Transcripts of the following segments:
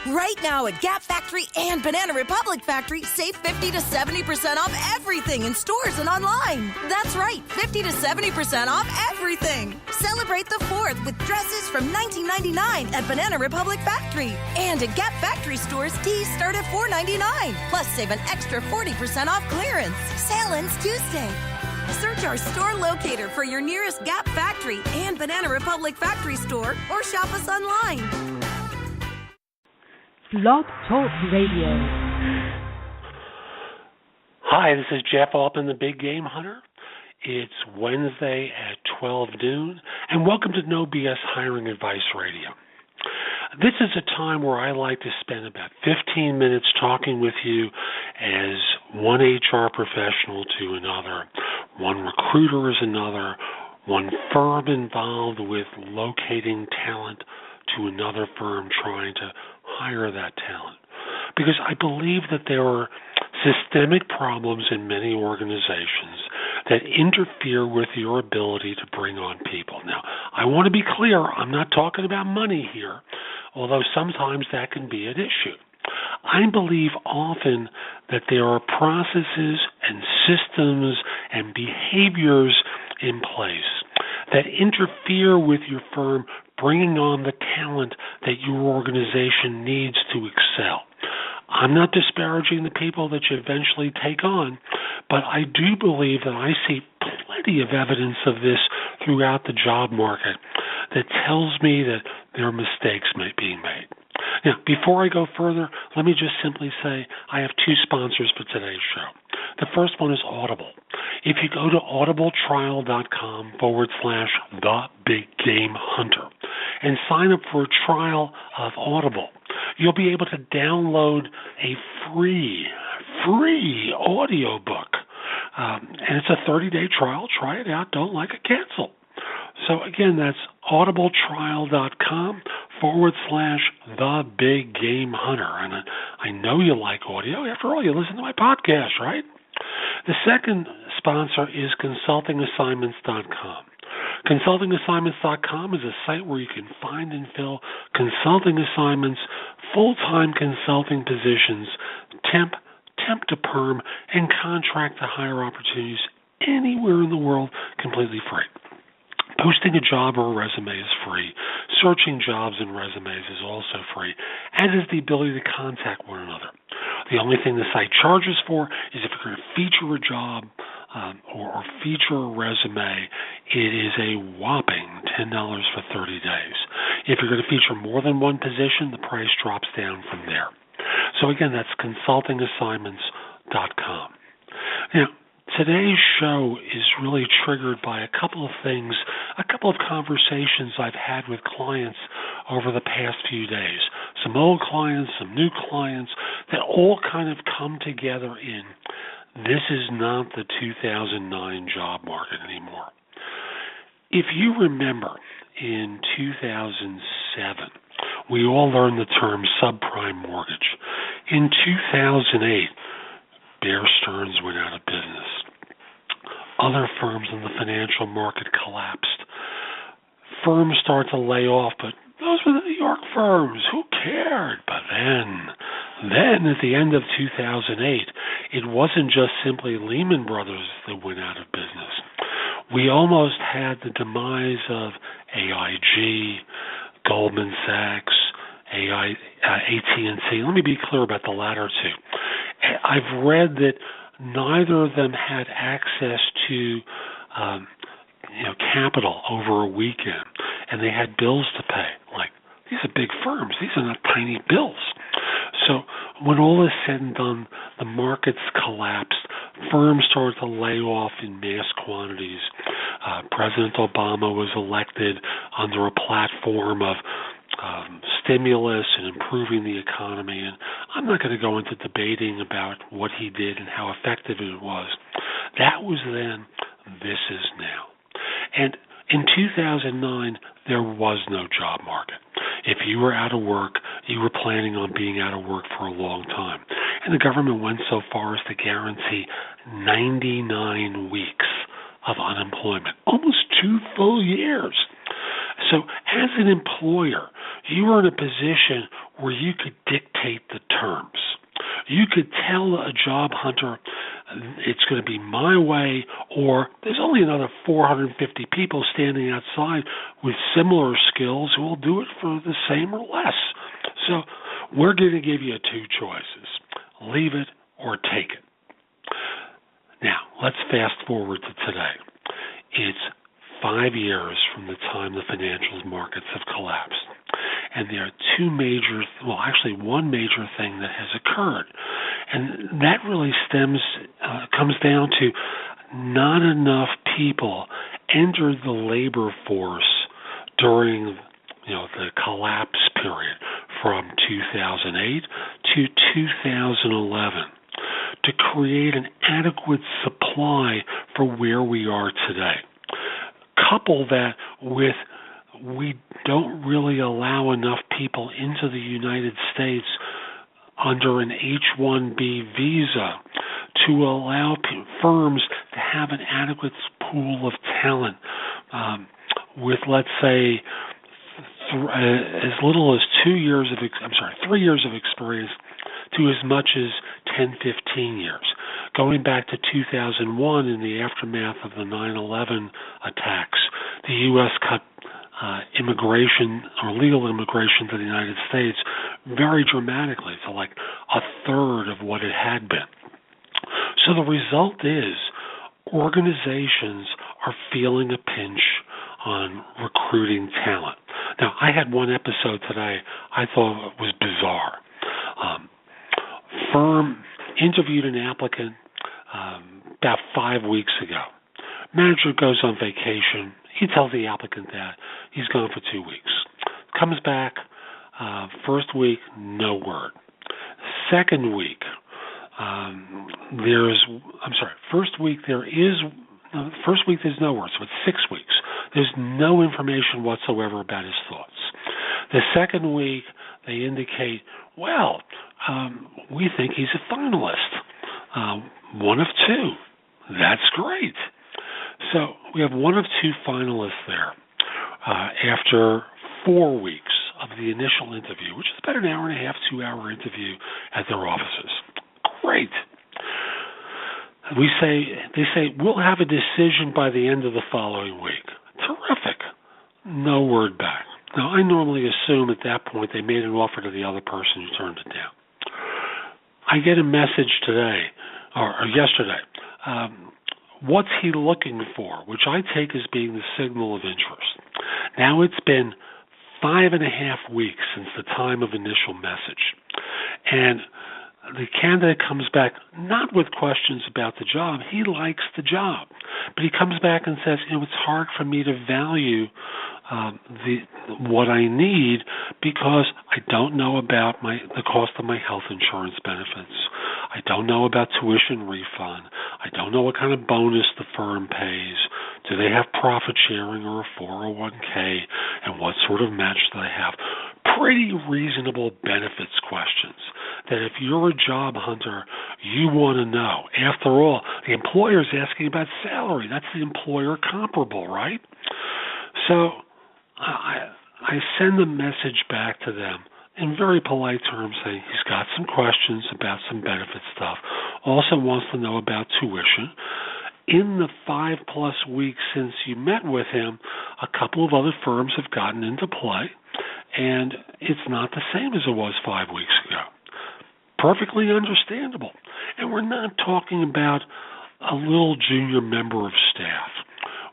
Right now at Gap Factory and Banana Republic Factory, save 50 to 70% off everything in stores and online. That's right, 50 to 70% off everything. Celebrate the 4th with dresses from $19.99 at Banana Republic Factory. And at Gap Factory stores, tees start at $4.99. Plus, save an extra 40% off clearance. Sale ends Tuesday. Search our store locator for your nearest Gap Factory and Banana Republic Factory store or shop us online. Blog Talk Radio. Hi, this is Jeff Altman, the Big Game Hunter. It's Wednesday at 12 noon, and welcome to No BS Hiring Advice Radio. This is a time where I like to spend about 15 minutes talking with you as one HR professional to another, one recruiter is another, one firm involved with locating talent to another firm trying to hire that talent. Because I believe that there are systemic problems in many organizations that interfere with your ability to bring on people. Now, I want to be clear, I'm not talking about money here, although sometimes that can be an issue. I believe often that there are processes and systems and behaviors in place that interfere with your firm bringing on the talent that your organization needs to excel. I'm not disparaging the people that you eventually take on, but I do believe that I see plenty of evidence of this throughout the job market that tells me that there are mistakes being made. Now, before I go further, let me just simply say I have two sponsors for today's show. The first one is Audible. If you go to audibletrial.com/thebiggamehunter and sign up for a trial of Audible, you'll be able to download a free audiobook. And it's a 30-day trial. Try it out. Don't like it, cancel. So again, that's audibletrial.com/thebiggamehunter. And I know you like audio. After all, you listen to my podcast, right? The second sponsor is consultingassignments.com. Consultingassignments.com is a site where you can find and fill consulting assignments, full-time consulting positions, temp to perm, and contract to hire opportunities anywhere in the world completely free. Posting a job or a resume is free. Searching jobs and resumes is also free, as is the ability to contact one another. The only thing the site charges for is if you're going to feature a job or feature a resume, it is a whopping $10 for 30 days. If you're going to feature more than one position, the price drops down from there. So again, that's consultingassignments.com. Now, today's show is really triggered by a couple of things, a couple of conversations I've had with clients over the past few days. Some old clients, some new clients, that all kind of come together in this is not the 2009 job market anymore. If you remember, in 2007, we all learned the term subprime mortgage. In 2008, Bear Stearns went out of business. Other firms in the financial market collapsed. Firms started to lay off, but those were the New York firms. Who cared? But then at the end of 2008, it wasn't just simply Lehman Brothers that went out of business. We almost had the demise of AIG, Goldman Sachs, AT&T. Let me be clear about the latter two. I've read that neither of them had access to capital over a weekend, and they had bills to pay. Like, these are big firms. These are not tiny bills. So when all is said and done, the markets collapsed. Firms started to lay off in mass quantities. President Obama was elected under a platform of stimulus and improving the economy. And I'm not going to go into debating about what he did and how effective it was. That was then. This is now. And in 2009, there was no job market. If you were out of work, you were planning on being out of work for a long time. And the government went so far as to guarantee 99 weeks of unemployment, almost 2 full years. So as an employer, you were in a position where you could dictate the terms. You could tell a job hunter, it's going to be my way, or there's only another 450 people standing outside with similar skills who will do it for the same or less. So we're going to give you two choices. Leave it or take it. Now, let's fast forward to today. It's 5 years from the time the financial markets have collapsed. And there are one major thing that has occurred. And that really comes down to not enough people entered the labor force during the collapse period from 2008 to 2011 to create an adequate supply for where we are today. Couple that with we don't really allow enough people into the United States under an H-1B visa to allow firms to have an adequate pool of talent with, let's say, as little as 3 years of experience to as much as 10, 15 years. Going back to 2001 in the aftermath of the 9/11 attacks, the U.S. cut immigration or legal immigration to the United States very dramatically to like a third of what it had been. So the result is organizations are feeling a pinch on recruiting talent. Now, I had one episode today I thought was bizarre. Firm interviewed an applicant about 5 weeks ago. Manager goes on vacation. He tells the applicant that he's gone for 2 weeks. Comes back, first week, no word. Second week, First week there's no word, so it's 6 weeks. There's no information whatsoever about his thoughts. The second week, they indicate, we think he's a finalist. One of two. That's great. So we have one of two finalists there after 4 weeks of the initial interview, which is about an hour and a half, 2 hour interview at their offices. Great. They say, we'll have a decision by the end of the following week. Terrific. No word back. Now, I normally assume at that point they made an offer to the other person who turned it down. I get a message today, or yesterday, what's he looking for, which I take as being the signal of interest. Now it's been 5.5 weeks since the time of initial message. And the candidate comes back not with questions about the job. He likes the job. But he comes back and says, it's hard for me to value what I need because I don't know about the cost of my health insurance benefits. I don't know about tuition refund. I don't know what kind of bonus the firm pays. Do they have profit sharing or a 401k? And what sort of match do they have? Pretty reasonable benefits questions that if you're a job hunter, you want to know. After all, the employer's asking about salary. That's the employer comparable, right? So I send a message back to them in very polite terms saying he's got some questions about some benefit stuff, also wants to know about tuition. In the 5+ weeks since you met with him, a couple of other firms have gotten into play, and it's not the same as it was 5 weeks ago. Perfectly understandable. And we're not talking about a little junior member of staff.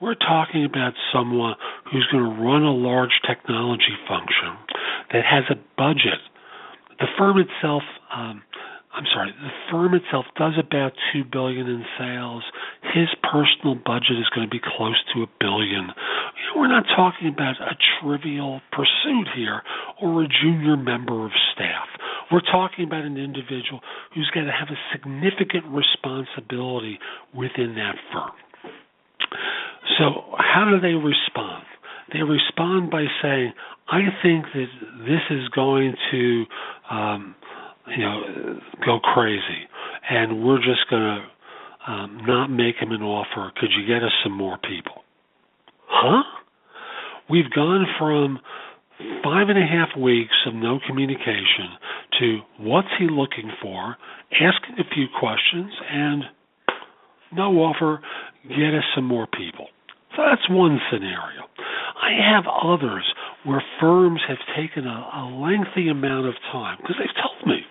We're talking about someone who's going to run a large technology function that has a budget. The firm itself does about $2 billion in sales. His personal budget is going to be close to $1 billion. We're not talking about a trivial pursuit here or a junior member of staff. We're talking about an individual who's going to have a significant responsibility within that firm. So how do they respond? They respond by saying, I think that this is going to go crazy, and we're just going to not make him an offer. Could you get us some more people? Huh? We've gone from 5.5 weeks of no communication to what's he looking for, asking a few questions, and no offer, get us some more people. So that's one scenario. I have others where firms have taken a lengthy amount of time, because they've told me.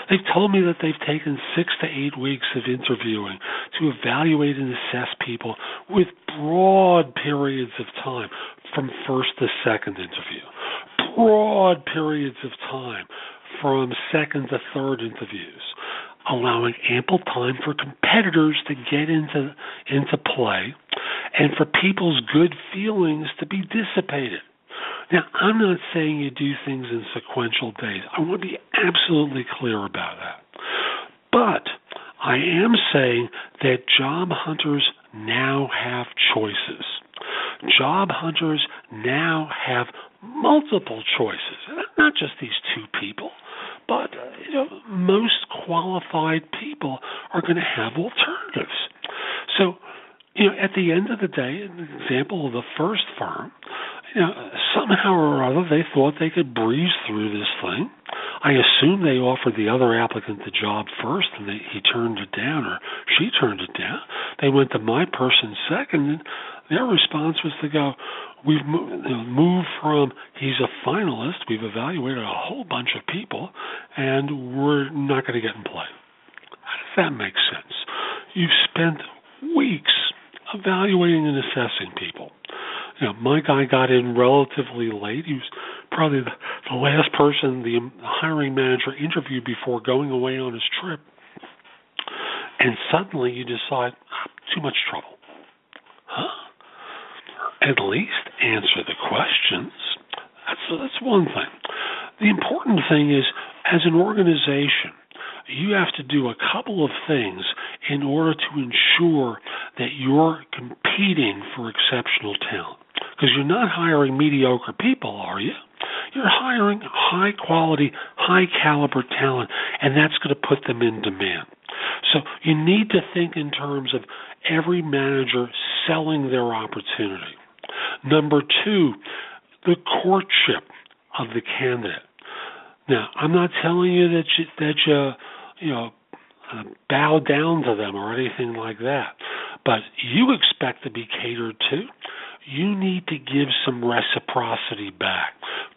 They've told me that they've taken 6 to 8 weeks of interviewing to evaluate and assess people with broad periods of time from first to second interview, broad periods of time from second to third interviews, allowing ample time for competitors to get into play and for people's good feelings to be dissipated. Now, I'm not saying you do things in sequential days. I want to be absolutely clear about that. But I am saying that job hunters now have choices. Job hunters now have multiple choices. Not just these two people, but most qualified people are going to have alternatives. So, at the end of the day, an example of the first firm, somehow or other they thought they could breeze through this thing. I assume they offered the other applicant the job first, and he turned it down, or she turned it down. They went to my person second, and their response was to go, we've moved from he's a finalist, we've evaluated a whole bunch of people, and we're not going to get in play. How does that make sense? You've spent weeks evaluating and assessing people. My guy got in relatively late. He was probably the last person the hiring manager interviewed before going away on his trip. And suddenly you decide, too much trouble. At least answer the questions. That's one thing. The important thing is, as an organization, you have to do a couple of things in order to ensure that you're competing for exceptional talent. Because you're not hiring mediocre people, are you? You're hiring high-quality, high-caliber talent, and that's going to put them in demand. So you need to think in terms of every manager selling their opportunity. Number two, the courtship of the candidate. Now, I'm not telling you that you bow down to them or anything like that, but you expect to be catered to. You need to give some reciprocity back.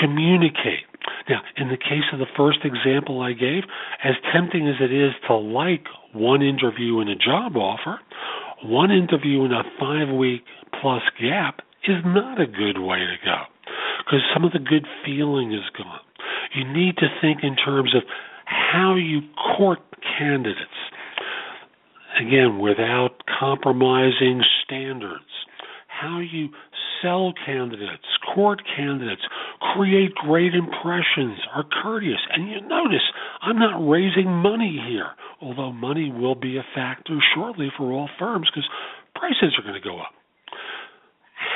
Communicate. Now, in the case of the first example I gave, as tempting as it is to like one interview and a job offer, one interview in a 5-week plus gap is not a good way to go, because some of the good feeling is gone. You need to think in terms of how you court candidates, again, without compromising standards. How you sell candidates, court candidates, create great impressions, are courteous. And you notice, I'm not raising money here, although money will be a factor shortly for all firms because prices are going to go up.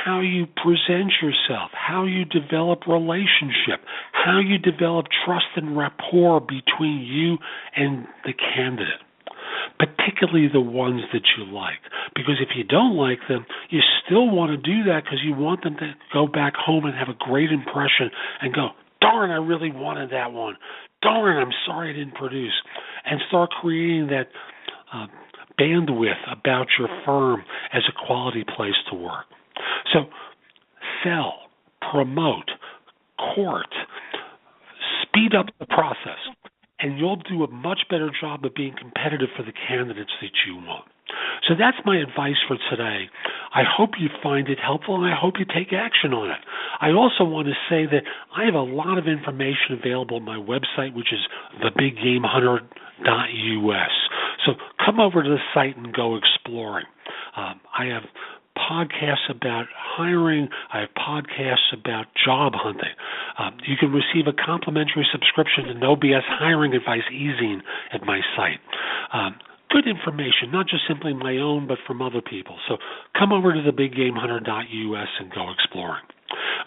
How you present yourself, how you develop relationship, how you develop trust and rapport between you and the candidate, particularly the ones that you like. Because if you don't like them, you still want to do that because you want them to go back home and have a great impression and go, darn, I really wanted that one. Darn, I'm sorry I didn't produce. And start creating that bandwidth about your firm as a quality place to work. So sell, promote, court, speed up the process, and you'll do a much better job of being competitive for the candidates that you want. So that's my advice for today. I hope you find it helpful, and I hope you take action on it. I also want to say that I have a lot of information available on my website, which is thebiggamehunter.us. So come over to the site and go exploring. I have podcasts about hiring. I have podcasts about job hunting. You can receive a complimentary subscription to No BS Hiring Advice e-zine at my site. Good information, not just simply my own, but from other people. So come over to thebiggamehunter.us and go exploring.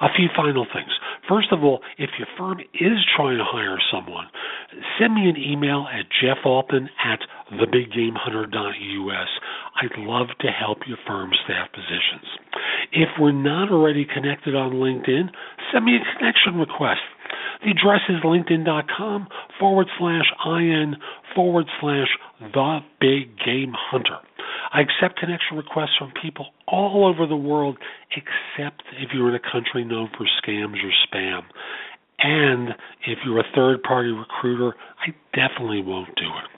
A few final things. First of all, if your firm is trying to hire someone, send me an email at jeffaltman@thebiggamehunter.us. I'd love to help your firm staff positions. If we're not already connected on LinkedIn, send me a connection request. The address is linkedin.com/IN/The Big Game Hunter. I accept connection requests from people all over the world, except if you're in a country known for scams or spam. And if you're a third-party recruiter, I definitely won't do it.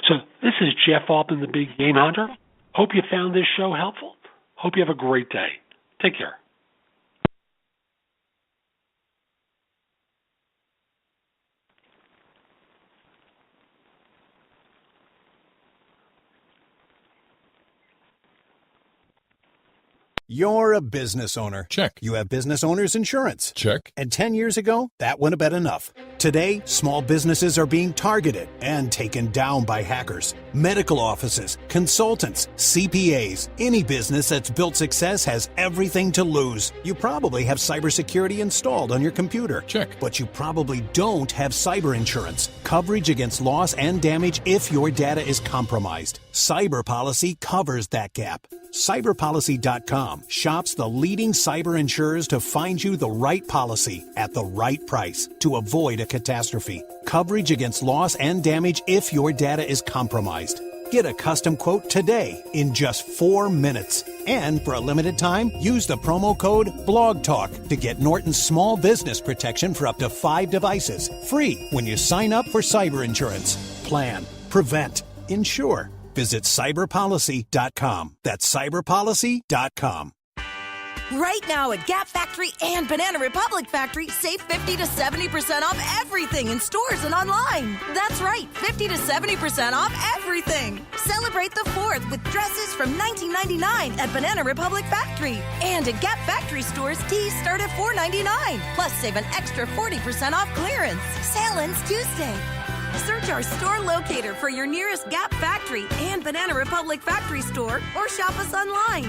So this is Jeff Altman, the Big Game Hunter. Hope you found this show helpful. Hope you have a great day. Take care. You're a business owner. Check. You have business owner's insurance. Check. And 10 years ago, that wouldn't have been enough. Today, small businesses are being targeted and taken down by hackers. Medical offices, consultants, CPAs, any business that's built success has everything to lose. You probably have cybersecurity installed on your computer. Check. But you probably don't have cyber insurance. Coverage against loss and damage if your data is compromised. Cyber Policy covers that gap. Cyberpolicy.com shops the leading cyber insurers to find you the right policy at the right price to avoid a catastrophe. Coverage against loss and damage if your data is compromised. Get a custom quote today in just 4 minutes. And for a limited time, use the promo code BLOGTALK to get Norton's small business protection for up to 5 devices. Free when you sign up for cyber insurance. Plan, prevent, insure. Visit cyberpolicy.com. That's cyberpolicy.com. Right now at Gap Factory and Banana Republic Factory, save 50 to 70% off everything in stores and online. That's right, 50 to 70% off everything. Celebrate the 4th with dresses from $19.99 at Banana Republic Factory. And at Gap Factory stores, tees start at $4.99. Plus, save an extra 40% off clearance. Sale ends Tuesday. Search our store locator for your nearest Gap Factory and Banana Republic Factory store or shop us online.